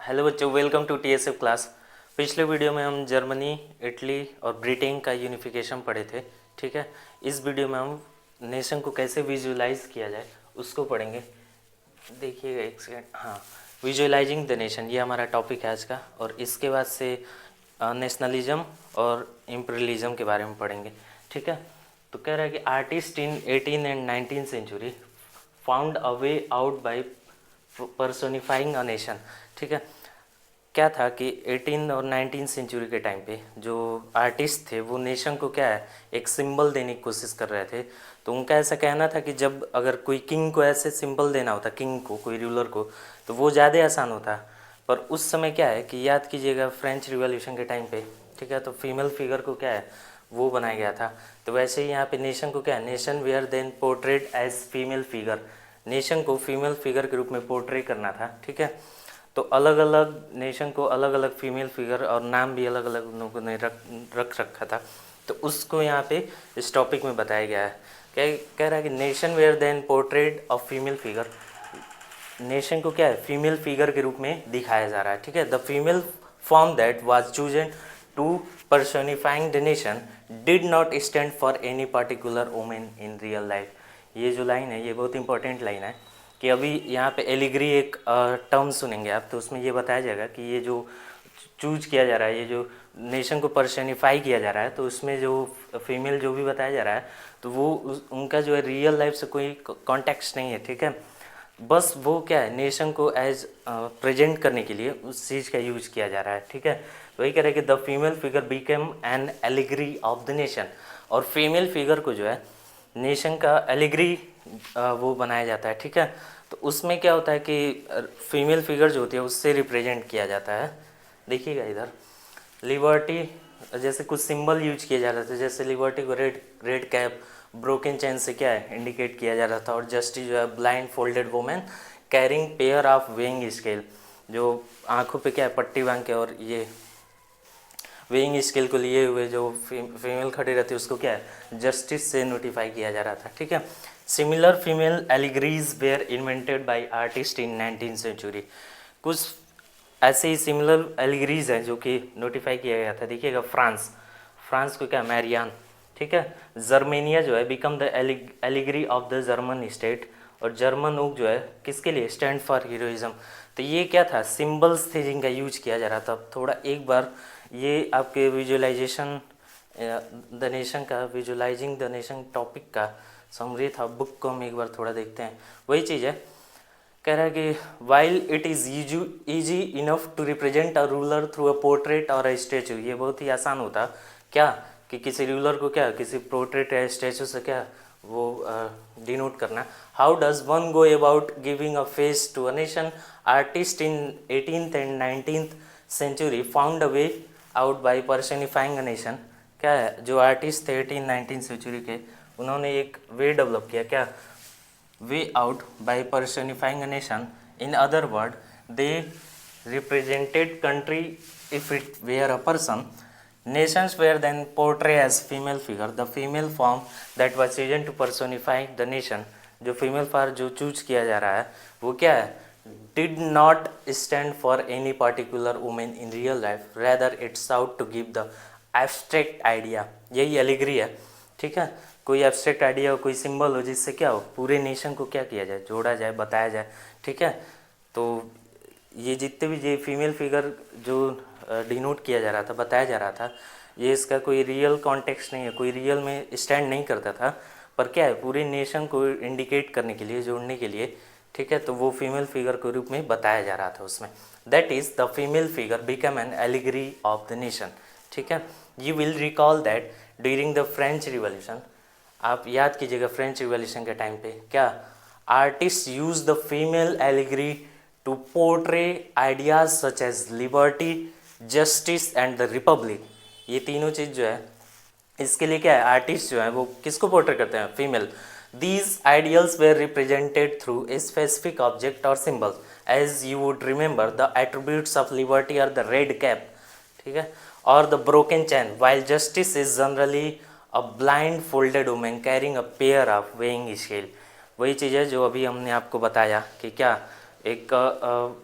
Hello बच्चों, welcome to TSF class. पिछले video में हम जर्मनी, इटली और ब्रिटेन का यूनिफिकेशन पढ़े थे। ठीक है, इस वीडियो में हम नेशन को कैसे विजुअलाइज किया जाए उसको पढ़ेंगे। देखिएगा एक सेकेंड। हाँ, विजुअलाइजिंग द नेशन, ये हमारा टॉपिक है आज का। और इसके बाद से नेशनलिज्म और इम्पीरियलिज्म के बारे में पढ़ेंगे। ठीक है, तो कह रहा है कि artist in 18 and 19 century found a way out by personifying a nation. ठीक है, क्या था कि 18 और 19 सेंचुरी के टाइम पे जो आर्टिस्ट थे वो नेशन को क्या है एक सिंबल देने की कोशिश कर रहे थे। तो उनका ऐसा कहना था कि जब अगर कोई किंग को ऐसे सिंबल देना होता, किंग को, कोई रूलर को, तो वो ज़्यादा आसान होता। पर उस समय क्या है कि याद कीजिएगा फ्रेंच रिवॉल्यूशन के टाइम पे, ठीक है, तो फीमेल फिगर को क्या है वो बनाया गया था। तो वैसे ही यहाँ पे नेशन को क्या है, nation were then portrait as female figure, nation को फीमेल फिगर के रूप में पोर्ट्रे करना था। ठीक है, तो अलग अलग नेशन को अलग अलग फीमेल फिगर और नाम भी अलग अलग लोगों ने रख रखा था। तो उसको यहाँ पे इस टॉपिक में बताया गया है। कह रहा है कि nation were then portrait of female figure, nation को क्या है फीमेल फिगर के रूप में दिखाया जा रहा है। ठीक है, the female form that was chosen to personifying the nation did not stand for any particular women in real life. ये जो लाइन है ये बहुत इंपॉर्टेंट लाइन है कि अभी यहाँ पे एलिग्री एक टर्म सुनेंगे आप, तो उसमें ये बताया जाएगा कि ये जो चूज किया जा रहा है, ये जो नेशन को पर्सनिफाई किया जा रहा है, तो उसमें जो फीमेल जो भी बताया जा रहा है तो वो उनका जो है रियल लाइफ से कोई कॉन्टेक्स्ट नहीं है। ठीक है, बस वो क्या है नेशन को एज प्रेजेंट करने के लिए उस चीज़ का यूज किया जा रहा है। ठीक है, वही कह रहे हैं कि the female figure became an allegory of the nation, और फीमेल फिगर को जो है नेशन का एलिग्री वो बनाया जाता है। ठीक है, तो उसमें क्या होता है कि फीमेल फिगर जो होती है उससे रिप्रेजेंट किया जाता है। देखिएगा इधर लिबर्टी, जैसे कुछ सिंबल यूज किए जा रहे थे, जैसे लिबर्टी को रेड रेड कैप ब्रोकन चैन से क्या है इंडिकेट किया जा रहा था, और जस्टिस जो है blind folded woman carrying pair of weighing scale, जो आंखों पे क्या है पट्टी बांध के और ये वेइंग स्केल को लिए हुए जो फीमेल खड़ी रहती है उसको क्या है जस्टिस से नोटिफाई किया जा रहा था। ठीक है, similar female allegories were invented by artist in 19 century, कुछ ऐसे ही सिमिलर एलिग्रीज हैं जो कि नोटिफाई किया गया था। देखिएगा फ्रांस, फ्रांस को क्या मैरियान। ठीक है, जर्मेनिया जो है become the allegory of the German state, और जर्मन उग जो है किसके लिए स्टैंड फॉर हीरोइज्म। तो ये क्या था सिंबल्स थे जिनका यूज किया जा रहा था। थोड़ा एक बार ये आपके विजुअलाइजेशन द नेशन का, विजुअलाइजिंग द नेशन टॉपिक का समरी था, बुक को हम एक बार थोड़ा देखते हैं। वही चीज़ है, कह रहा है कि while it is easy enough to represent a ruler through a portrait और अ स्टेचू, ये बहुत ही आसान होता क्या कि किसी रूलर को क्या किसी पोर्ट्रेट या स्टेचू से क्या वो डिनोट करना। How does one go about giving a face to a nation, artist in 18th and 19th century found a way out by personifying a nation. क्या है जो आर्टिस्ट थे 18-19 सेंचुरी के, उन्होंने एक वे डेवलप किया, क्या way out by personifying a nation. In other words, they represented country if it were a person. Nations were then portrayed as female figure. The female form that was chosen to personify the nation, जो female फार जो choose किया जा रहा है वो क्या है did not stand for any particular woman in real life, rather it sought to give the abstract idea. यही एलिग्री है। ठीक है, कोई एब्स्ट्रैक्ट आइडिया हो, कोई सिंबल हो जिससे क्या हो पूरे नेशन को क्या किया जाए, जोड़ा जाए, बताया जाए। ठीक है, तो ये जितने भी ये फीमेल फिगर जो डिनोट किया जा रहा था, बताया जा रहा था, ये इसका कोई रियल कॉन्टेक्स्ट नहीं है, कोई रियल में स्टैंड नहीं करता था, पर क्या है पूरे नेशन को इंडिकेट करने के लिए, जोड़ने के लिए। ठीक है, तो वो फीमेल फिगर के रूप में बताया जा रहा था उसमें। That is the female figure become an allegory of the nation. ठीक है, you will recall that during the French revolution, आप याद कीजिएगा फ्रेंच रिवॉल्यूशन के टाइम पे क्या artist use the female allegory to portray ideas such as liberty, justice and the republic. ये तीनों चीज़ जो है इसके लिए क्या है आर्टिस्ट जो है वो किसको पोर्ट्रे करते हैं, female. These ideals were represented through a specific object और symbols, as you would remember the attributes of liberty or the red cap, ठीक है, और the broken chain, while justice is generally a blindfolded woman carrying a pair of weighing scale. वही चीज़ है जो अभी हमने आपको बताया कि क्या एक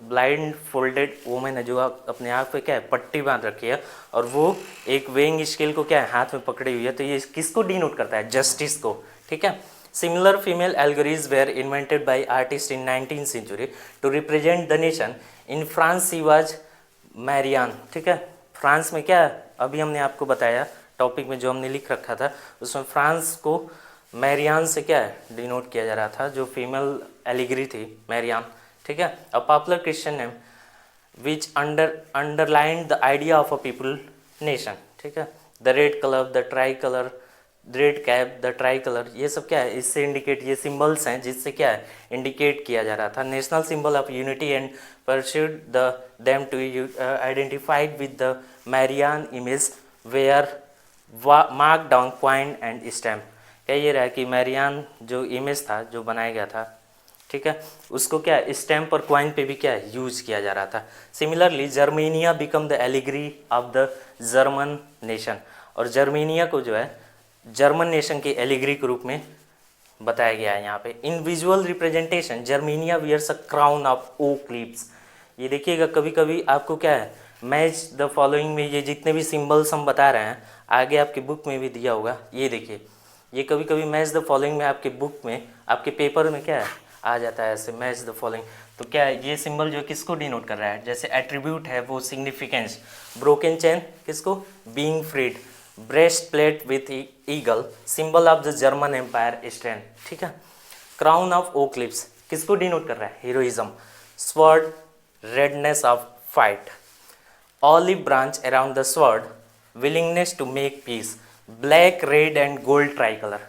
ब्लाइंड फोल्डेड वुमेन है जो अपने आँख पे क्या है पट्टी बांध रखी है और वो एक वेइंग स्केल को क्या है हाथ में पकड़ी हुई है, तो ये किसको डिनोट करता है? जस्टिस को, ठीक है। Similar female allegories were invented by artist in 19th century to represent the nation. In France she was Marianne, ठीक है। फ्रांस में क्या अभी हमने आपको बताया टॉपिक में जो हमने लिख रखा था उसमें फ्रांस को मैरियान से क्या है डिनोट किया जा रहा था, जो फीमेल एलिगरी थी मैरियान, ठीक है। A popular Christian name which underline the idea of a people nation, ठीक है। The red colour, the try colour, red cap, the try colour, ये सब क्या है इससे इंडिकेट, ये सिंबल्स हैं जिससे क्या है इंडिकेट किया जा रहा था। National symbol of unity and persuaded the them to identified with the Marianne image were mark down coin and stamp. क्या ये रहा है कि मैरियान जो इमेज था जो बनाया गया था, ठीक है, उसको क्या स्टैम्प और क्वाइन पे भी क्या यूज किया जा रहा था। Similarly Germania become the allegory of the German nation, और जर्मेनिया को जो है जर्मन नेशन के एलिग्री के रूप में बताया गया है यहाँ पे। In visual representation Germania wears a crown of oak leaves. ये देखिएगा कभी कभी आपको क्या है मैच द फॉलोइंग में ये जितने भी सिंबल्स हम बता रहे हैं आगे आपकी बुक में भी दिया होगा, ये देखिए ये कभी कभी मैच द फॉलोइंग में आपके बुक में आपके पेपर में क्या है आ जाता है ऐसे मैच द फॉलोइंग। तो क्या है ये सिंबल जो किसको डिनोट कर रहा है? जैसे एट्रीब्यूट है वो सिग्निफिकेंस, ब्रोकन चेन किसको? Being freed, breast plate with eagle, symbol of the German empire strength, ठीक है। क्राउन ऑफ ओक लीव्स किसको डिनोट कर रहा है? Heroism, sword readiness of fight, olive branch around the sword, willingness to make peace, black red and gold tricolour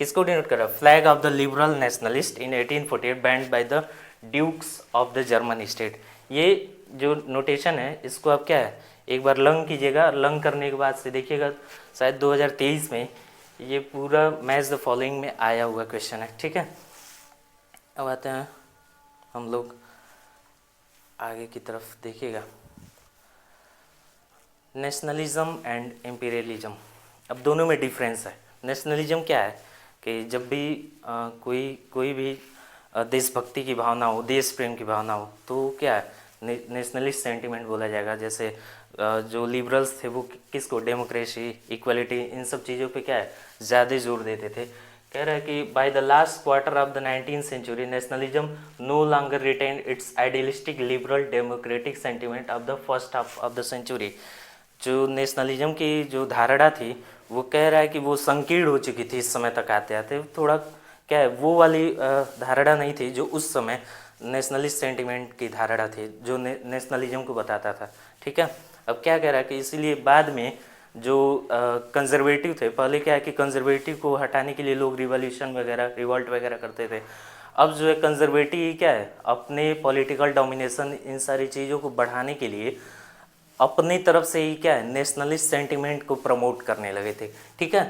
किसको denote कर रहा है? Flag of the liberal nationalist in 1848 banned by the dukes of the German state. ये जो notation है इसको आप क्या है एक बार लर्न कीजिएगा, लर्न करने के बाद से देखिएगा शायद 2023 में ये पूरा मैच द फॉलोइंग में आया हुआ क्वेश्चन है, ठीक है। अब आते हैं हम लोग आगे की तरफ, देखिएगा नेशनलिज्म एंड इम्पीरियलिज्म। अब दोनों में डिफरेंस है। नेशनलिज्म क्या है कि जब भी कोई भी देशभक्ति की भावना हो, देश प्रेम की भावना हो तो क्या है नेशनलिस्ट सेंटिमेंट बोला जाएगा। जैसे जो लिबरल्स थे वो किसको? डेमोक्रेसी, इक्वलिटी, इन सब चीज़ों पे क्या है ज़्यादा जोर देते थे। कह रहा है कि by the last quarter of the 19th century nationalism no longer retain it's idealistic liberal democratic sentiment of the first half of the century. जो नेशनलिज्म की जो धारणा थी वो कह रहा है कि वो संकीर्ण हो चुकी थी इस समय तक आते आते, थोड़ा क्या है वो वाली धारणा नहीं थी जो उस समय नेशनलिस्ट सेंटिमेंट की धारणा थी जो नेशनलिज्म को बताता था, ठीक है। अब क्या कह रहा है कि इसीलिए बाद में जो कंजर्वेटिव थे, पहले क्या है कि कंजर्वेटिव को हटाने के लिए लोग रिवॉल्यूशन वगैरह रिवॉल्ट वगैरह करते थे। अब जो है कंजर्वेटिव क्या है अपने पॉलिटिकल डोमिनेशन इन सारी चीज़ों को बढ़ाने के लिए अपनी तरफ से ही क्या है नेशनलिस्ट सेंटिमेंट को प्रमोट करने लगे थे, ठीक है।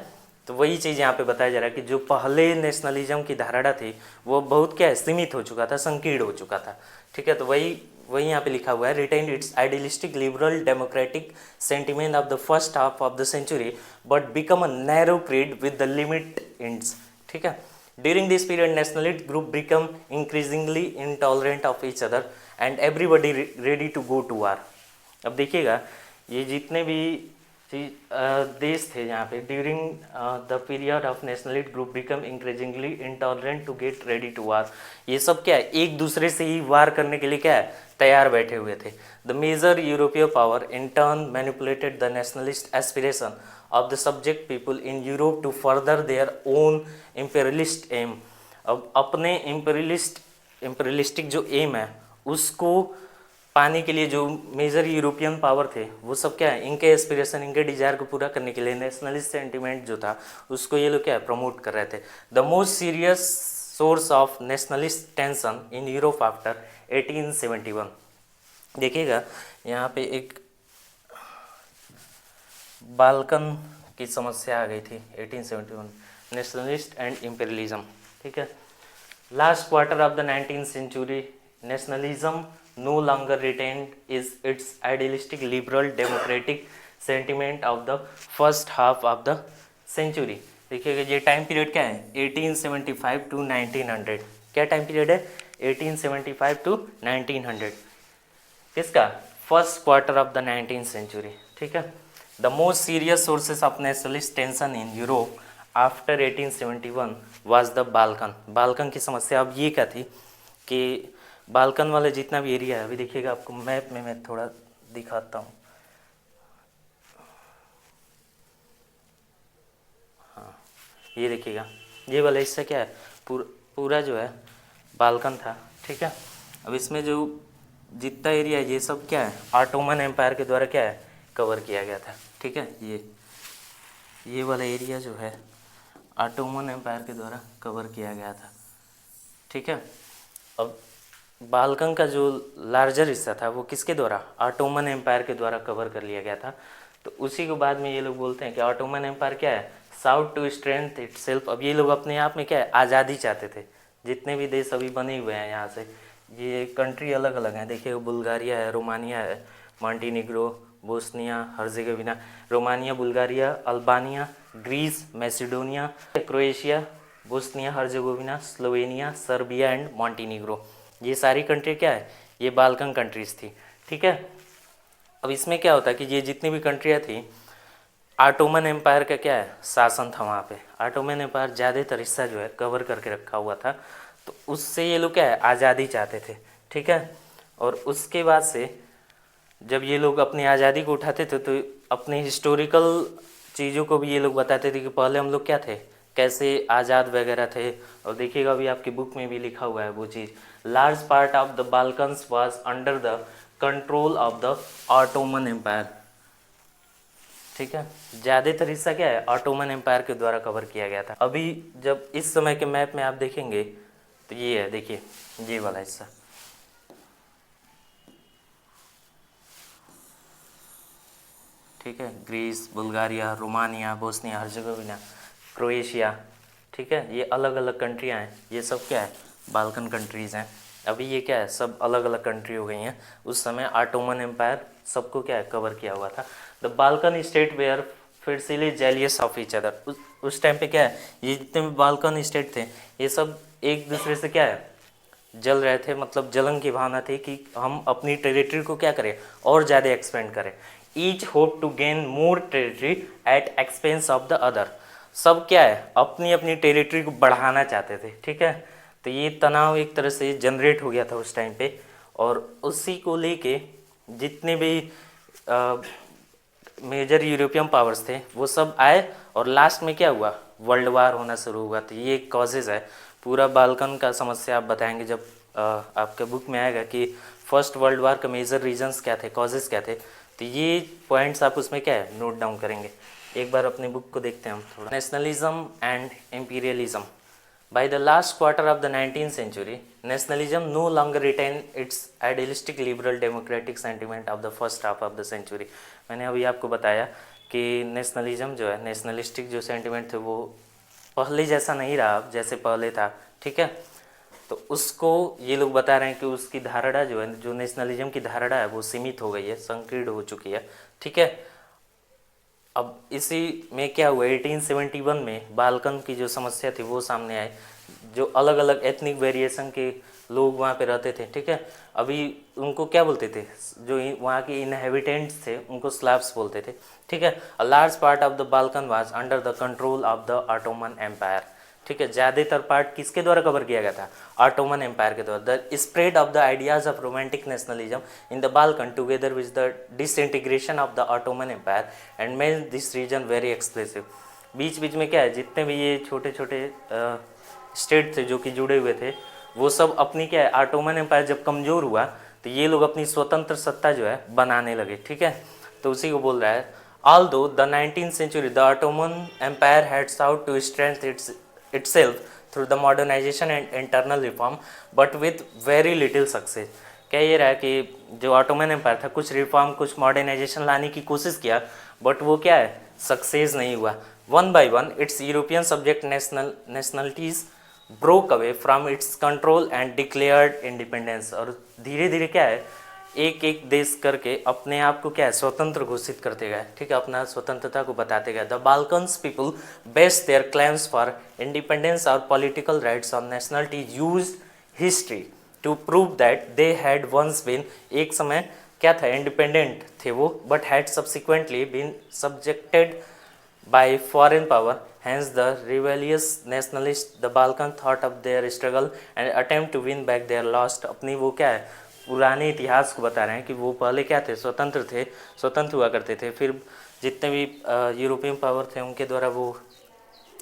तो वही चीज़ यहाँ पे बताया जा रहा है कि जो पहले नेशनलिज्म की धारणा थी वो बहुत क्या है सीमित हो चुका था, संकीर्ण हो चुका था, ठीक है। तो वही यहाँ पे लिखा हुआ है written it's idealistic liberal democratic sentiment of the first half of the century but become a narrow creed with the limit ends, ठीक है। During this period nationalist group become increasingly intolerant of each other and everybody ready to go to war. अब देखिएगा ये जितने भी देश थे यहाँ पे during the period of nationalist group become increasingly intolerant to get ready to war, ये सब क्या है एक दूसरे से ही वार करने के लिए क्या है तैयार बैठे हुए थे। The major European power in turn manipulated the nationalist aspiration of the subject people in Europe to further their own imperialist aim. अब अपने इम्पेरियलिस्टिक जो एम है उसको पाने के लिए जो मेजर यूरोपियन पावर थे वो सब क्या है इनके एस्पिरेशन, इनके डिजायर को पूरा करने के लिए नेशनलिस्ट सेंटिमेंट जो था उसको ये लोग क्या है प्रमोट कर रहे थे। The most serious source of nationalist tension in Europe after 1871। देखिएगा यहाँ पे एक बाल्कन की समस्या आ गई थी 1871, नेशनलिस्ट एंड इम्पेरियलिज्म, ठीक है। Last quarter of the 19th century nationalism no longer retained is its idealistic liberal democratic sentiment of the first half of the century। देखिएगा ये टाइम पीरियड क्या है 1875 to 1900। क्या टाइम पीरियड है 1875 to 1900, किसका? First quarter of the 19th century, ठीक है। The most serious sources of nationalist tension in Europe after 1871 was the Balkan. Balkan की समस्या अब ये क्या थी कि बाल्कन वाले जितना भी एरिया है, अभी देखिएगा आपको मैप में मैं थोड़ा दिखाता हूँ। हाँ, ये देखिएगा, ये वाला हिस्सा क्या है, पूरा जो है बाल्कन था, ठीक है। अब इसमें जो जितना एरिया है ये सब क्या है, ऑटोमन एम्पायर के द्वारा क्या है, कवर किया गया था, ठीक है। ये वाला एरिया जो है ऑटोमन एम्पायर के द्वारा कवर किया गया था, ठीक है। अब बाल्कन का जो लार्जर हिस्सा था वो किसके द्वारा, ऑटोमन एम्पायर के द्वारा कवर कर लिया गया था। तो उसी के बाद में ये लोग बोलते हैं कि ऑटोमन एम्पायर क्या है, साउथ टू स्ट्रेंथ इटसेल्फ। अब ये लोग अपने आप में क्या है, आज़ादी चाहते थे। जितने भी देश अभी बने हुए हैं यहाँ से, ये कंट्री अलग अलग हैं, देखिए बुल्गारिया है, रोमानिया है, Montenegro, Bosnia Herzegovina, Romania, Bulgaria, Albania, Greece, Macedonia, Croatia, Bosnia Herzegovina, Slovenia, Serbia and Montenegro. ये सारी कंट्री क्या है, ये बाल्कन कंट्रीज थी, ठीक है। अब इसमें क्या होता है कि ये जितनी भी कंट्रियाँ थी, ऑटोमन एम्पायर का क्या है, शासन था वहाँ पे। ऑटोमन एम्पायर ज़्यादातर हिस्सा जो है कवर करके रखा हुआ था, तो उससे ये लोग क्या है, आज़ादी चाहते थे, ठीक है। और उसके बाद से जब ये लोग अपनी आज़ादी को उठाते थे तो अपने हिस्टोरिकल चीज़ों को भी ये लोग बताते थे कि पहले हम लोग क्या थे, कैसे आज़ाद वगैरह थे। और देखिएगा अभी आपकी बुक में भी लिखा हुआ है वो चीज़, large part of the Balkans was under the control of the Ottoman empire, ठीक है। ज़्यादातर हिस्सा क्या है, ऑटोमन एम्पायर के द्वारा कवर किया गया था। अभी जब इस समय के मैप में आप देखेंगे तो ये है, देखिए ये वाला हिस्सा, ठीक है, Greece, Bulgaria, Romania, Bosnia Herzegovina, Croatia, ठीक है। ये अलग अलग कंट्रियाँ हैं, ये सब क्या है, बाल्कन कंट्रीज़ हैं। अभी ये क्या है, सब अलग अलग कंट्री हो गई हैं। उस समय ऑटोमन एम्पायर सबको क्या है, कवर किया हुआ था। The Balkan state were fiercely jealous of each other. उस टाइम पे क्या है, ये जितने भी बाल्कन स्टेट थे ये सब एक दूसरे से क्या है, जल रहे थे। मतलब जलन की भावना थी कि हम अपनी टेरिटरी को क्या करें, और ज़्यादा एक्सपेंड करें। Each hope to gain more territory at expense of the other. सब क्या है, अपनी अपनी टेरिटरी को बढ़ाना चाहते थे, ठीक है। तो ये तनाव एक तरह से जनरेट हो गया था उस टाइम पे, और उसी को लेके जितने भी मेजर यूरोपियन पावर्स थे वो सब आए, और लास्ट में क्या हुआ, वर्ल्ड वार होना शुरू हुआ। तो ये कॉजेज़ है, पूरा बाल्कन का समस्या आप बताएंगे जब आपके बुक में आएगा कि फर्स्ट वर्ल्ड वार का मेजर रीजंस क्या थे, कॉजेज़ क्या थे। तो ये पॉइंट्स आप उसमें क्या है, नोट डाउन करेंगे। एक बार अपनी बुक को देखते हैं हम थोड़ा। Nationalism and imperialism. By the last quarter of the 19th century, nationalism no longer retained its idealistic liberal democratic sentiment of the first half of the century. मैंने अभी आपको बताया कि नेशनलिज्म जो है, नेशनलिस्टिक जो सेंटिमेंट थे वो पहले जैसा नहीं रहा अब जैसे पहले था, ठीक है। तो उसको ये लोग बता रहे हैं कि उसकी धारणा जो है, जो नेशनलिज्म की धारणा है वो सीमित हो गई है, संकीर्ण हो चुकी है, ठीक है। अब इसी में क्या हुआ, 1871 में बाल्कन की जो समस्या थी वो सामने आई। जो अलग अलग एथनिक वेरिएशन के लोग वहाँ पे रहते थे, ठीक है। अभी उनको क्या बोलते थे, जो वहाँ के इनहेबिटेंट्स थे उनको स्लाव्स बोलते थे, ठीक है। A large part of the Balkan was under the control of the Ottoman empire, ठीक है। ज़्यादातर पार्ट किसके द्वारा कवर किया गया था, ऑटोमन एम्पायर के द्वारा। The spread of the ideas of romantic nationalism in the Balkan together with the disintegration of the Ottoman empire and made this region very expressive. बीच बीच में क्या है, जितने भी ये छोटे छोटे स्टेट थे जो कि जुड़े हुए थे, वो सब अपनी क्या है, ऑटोमन एम्पायर जब कमज़ोर हुआ तो ये लोग अपनी स्वतंत्र सत्ता जो है बनाने लगे, ठीक है। तो उसी को बोल रहा है, although the 19th century the Ottoman Empire had sought to strengthen itself through the modernization and internal reform but with very little success। क्या ये रहा है कि जो ऑटोमन एम्पायर था कुछ रिफॉर्म, कुछ मॉडर्नाइजेशन लाने की कोशिश किया, बट वो क्या है, सक्सेस नहीं हुआ। One by one it's European subject nationalities broke away from its control and declared independence. और धीरे धीरे क्या है, एक एक देश करके अपने आप को क्या है, स्वतंत्र घोषित करते गए, ठीक है, अपना स्वतंत्रता को बताते गए। The Balkans people based their claims for independence और political rights on nationality used history to prove that they had once been, एक समय क्या था, इंडिपेंडेंट थे वो, but had subsequently been subjected by foreign power. Hence the rebellious nationalists, the Balkan thought of their struggle and attempt to win back their lost, अपनी वो क्या है, पुराने इतिहास को बता रहे हैं कि वो पहले क्या थे, स्वतंत्र थे, स्वतंत्र हुआ करते थे, फिर जितने भी यूरोपियन पावर थे उनके द्वारा वो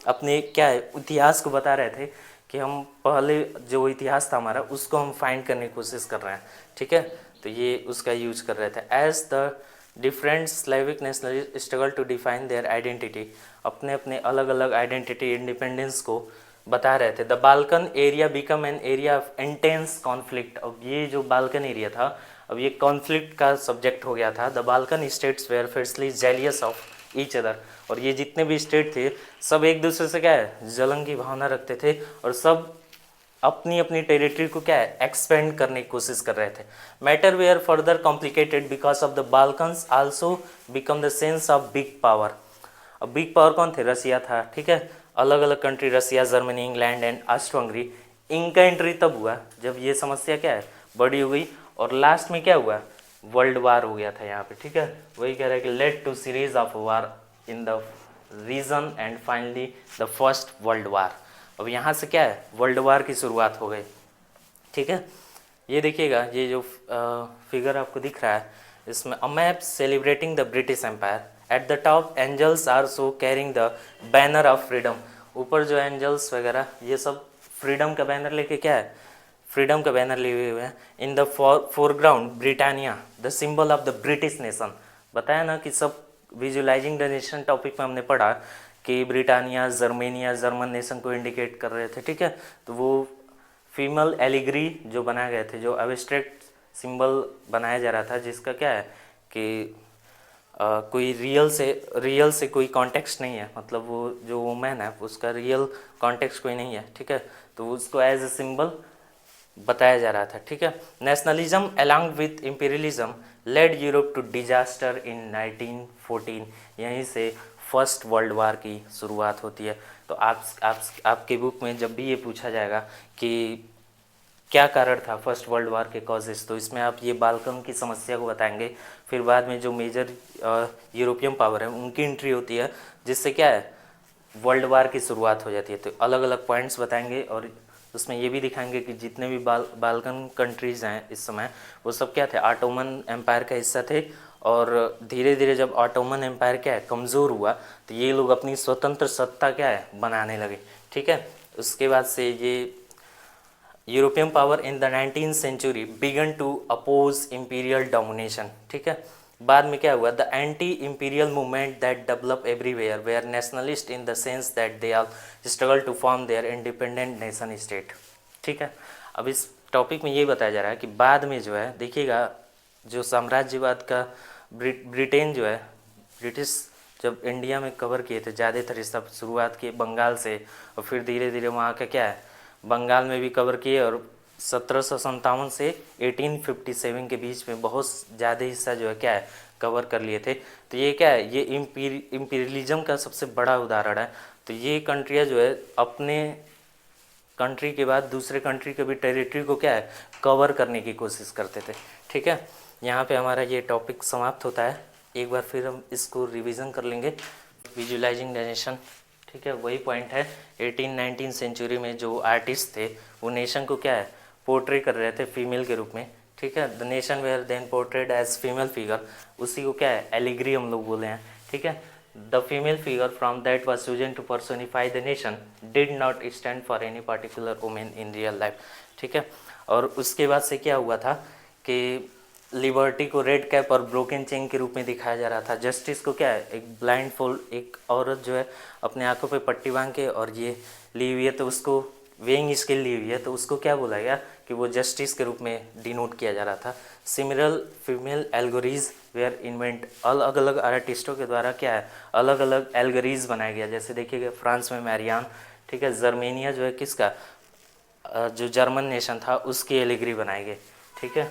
अपने क्या है इतिहास को बता रहे थे कि हम पहले जो इतिहास था हमारा उसको हम फाइंड करने की कोशिश कर रहे हैं, ठीक है। तो ये उसका यूज कर रहे थे। As the different Slavic nationalist struggle to define their identity, अपने अपने अलग अलग आइडेंटिटी इंडिपेंडेंस को बता रहे थे। The Balkan area become an area of intense conflict, अब ये जो बाल्कन एरिया था अब ये कॉन्फ्लिक्ट का सब्जेक्ट हो गया था। The Balkan states were fiercely jealous of each other, और ये जितने भी स्टेट थे सब एक दूसरे से क्या है जलन की भावना रखते थे और सब अपनी अपनी टेरिटरी को क्या है एक्सपेंड करने की कोशिश कर रहे थे। Matter were further complicated because of the Balkans also become the sense of big power. अब बिग पावर कौन थे, रसिया था, ठीक है। अलग अलग country, Russia, Germany, England and Austro Hungary, इनका एंट्री तब हुआ जब ये समस्या क्या है बड़ी हो गई, और लास्ट में क्या हुआ, वर्ल्ड वार हो गया था यहाँ पे, ठीक है। वही कह रहा है कि led to series of war in the region and finally the first world war. अब यहाँ से क्या है वर्ल्ड वार की शुरुआत हो गई, ठीक है। ये देखिएगा, ये जो फिगर आपको दिख रहा है इसमें a map celebrating the British empire, at the top angels are so carrying the banner of freedom, ऊपर जो एंजल्स वगैरह ये सब फ्रीडम का बैनर लेके क्या है, फ्रीडम का बैनर लिए हुए हैं। In the foreground Britannia the symbol of the British nation, बताया ना कि सब विजुअलाइजिंग द नेशन टॉपिक में हमने पढ़ा कि ब्रिटानिया, जर्मेनिया, जर्मन नेशन को इंडिकेट कर रहे थे, ठीक है। तो वो फीमेल एलिग्री जो बनाए गए थे, जो एब्स्ट्रैक्ट सिंबल बनाया जा रहा था, जिसका क्या है कि कोई रियल से कोई कॉन्टेक्स्ट नहीं है, मतलब वो जो वुमेन है उसका रियल कॉन्टेक्स्ट कोई नहीं है, ठीक है। तो उसको एज ए सिंबल बताया जा रहा था, ठीक है। Nationalism along with imperialism led Europe to disaster in 1914, यहीं से फर्स्ट वर्ल्ड वार की शुरुआत होती है। तो आपके बुक में जब भी ये पूछा जाएगा कि क्या कारण था फर्स्ट वर्ल्ड वार के कॉजेस, तो इसमें आप ये बाल्कन की समस्या को बताएंगे, फिर बाद में जो मेजर यूरोपियन पावर है उनकी एंट्री होती है, जिससे क्या है वर्ल्ड वार की शुरुआत हो जाती है। तो अलग अलग पॉइंट्स बताएंगे और उसमें ये भी दिखाएंगे कि जितने भी बाल्कन कंट्रीज़ हैं इस समय वो सब क्या थे, ऑटोमन एम्पायर का हिस्सा थे। और धीरे धीरे जब ऑटोमन एम्पायर क्या है कमज़ोर हुआ तो ये लोग अपनी स्वतंत्र सत्ता क्या है बनाने लगे, ठीक है। उसके बाद से ये European power in the 19th century began to oppose imperial domination, ठीक है। बाद में क्या हुआ, the anti imperial movement that develop everywhere were nationalist in the sense that they are struggle to form their independent nation state, ठीक है। अब इस टॉपिक में ये बताया जा रहा है कि बाद में जो है देखिएगा, जो साम्राज्यवाद का ब्रिटेन जो है, ब्रिटिश जब इंडिया में कवर किए थे ज़्यादातर हिस्सा, शुरुआत किए बंगाल से और फिर धीरे धीरे वहाँ का क्या है बंगाल में भी कवर किए, और 1757 से 1857 के बीच में बहुत ज़्यादा हिस्सा जो है क्या है कवर कर लिए थे। तो ये क्या है, ये इम्पीरियलिज्म का सबसे बड़ा उदाहरण है। तो ये कंट्रियाँ जो है अपने कंट्री के बाद दूसरे कंट्री के भी टेरिटरी को क्या है कवर करने की कोशिश करते थे, ठीक है। यहाँ पे हमारा ये टॉपिक समाप्त होता है। एक बार फिर हम इसको रिवीजन कर लेंगे, विजुअलाइजिंग द नेशन, ठीक है। वही पॉइंट है 18-19 सेंचुरी में जो आर्टिस्ट थे वो नेशन को क्या है पोर्ट्रे कर रहे थे फीमेल के रूप में, ठीक है। The nation were then portrayed as female figure, उसी को क्या है एलिग्री हम लोग बोले हैं, ठीक है। The female figure from that was chosen to personify the nation did not stand for any particular women in real life, ठीक है। और उसके बाद से क्या हुआ था कि लिबर्टी को रेड कैप और ब्रोकन चेन के रूप में दिखाया जा रहा था। जस्टिस को क्या है एक ब्लाइंड फोल्ड, एक औरत जो है अपने आंखों पे पट्टी बांध के और ये ली हुई है, तो उसको वेइंग स्केल ली हुई है, तो उसको क्या बोला गया कि वो जस्टिस के रूप में डिनोट किया जा रहा था। Similar female allegories where invent, अलग अलग आर्टिस्टों के द्वारा क्या है अलग अलग एल्गोरीज बनाया गया। जैसे देखिएगा फ्रांस में मैरियान, ठीक है। जर्मेनिया जो है किसका, जो जर्मन नेशन था उसकी एलिग्री बनाई गई, ठीक है।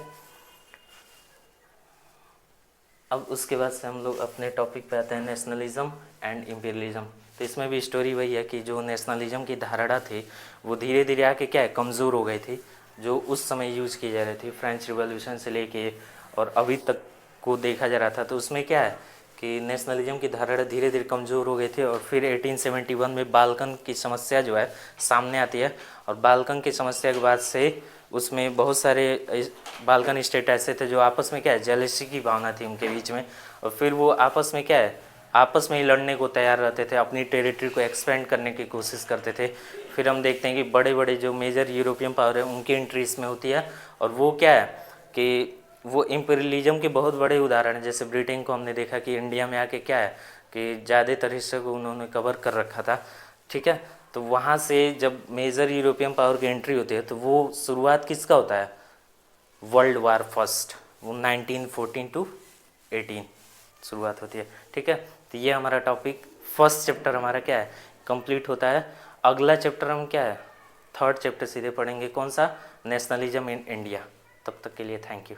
अब उसके बाद से हम लोग अपने टॉपिक पे आते हैं नेशनलिज्म एंड इम्पीरियलिज्म। तो इसमें भी स्टोरी वही है कि जो नेशनलिज्म की धारणा थी वो धीरे धीरे आके क्या है कमज़ोर हो गई थी। जो उस समय यूज़ की जा रही थी फ्रेंच रिवॉल्यूशन से लेके और अभी तक को देखा जा रहा था, तो उसमें क्या है कि नेशनलिज्म की धारणा धीरे धीरे कमज़ोर हो गई थी। और फिर 1871 में बाल्कन की समस्या जो है सामने आती है, और बाल्कन की समस्या के बाद से उसमें बहुत सारे बाल्कन स्टेट ऐसे थे जो आपस में क्या है जेलसी की भावना थी उनके बीच में, और फिर वो आपस में क्या है आपस में ही लड़ने को तैयार रहते थे, अपनी टेरिटरी को एक्सपेंड करने की कोशिश करते थे। फिर हम देखते हैं कि बड़े बड़े जो मेजर यूरोपियन पावर है उनकी एंट्री इसमें होती है, और वो क्या है कि वो इम्पीरियलिज्म के बहुत बड़े उदाहरण हैं। जैसे ब्रिटेन को हमने देखा कि इंडिया में आके क्या है कि ज़्यादातर हिस्से को उन्होंने कवर कर रखा था, ठीक है। तो वहाँ से जब मेजर यूरोपियन पावर की एंट्री होती है तो वो शुरुआत किसका होता है, वर्ल्ड वार फर्स्ट, वो 1914 टू 18 शुरुआत होती है, ठीक है। तो ये हमारा टॉपिक फर्स्ट चैप्टर हमारा क्या है कंप्लीट होता है। अगला चैप्टर हम क्या है थर्ड चैप्टर सीधे पढ़ेंगे, कौन सा, नेशनलिज्म इन इंडिया। तब तक के लिए थैंक यू।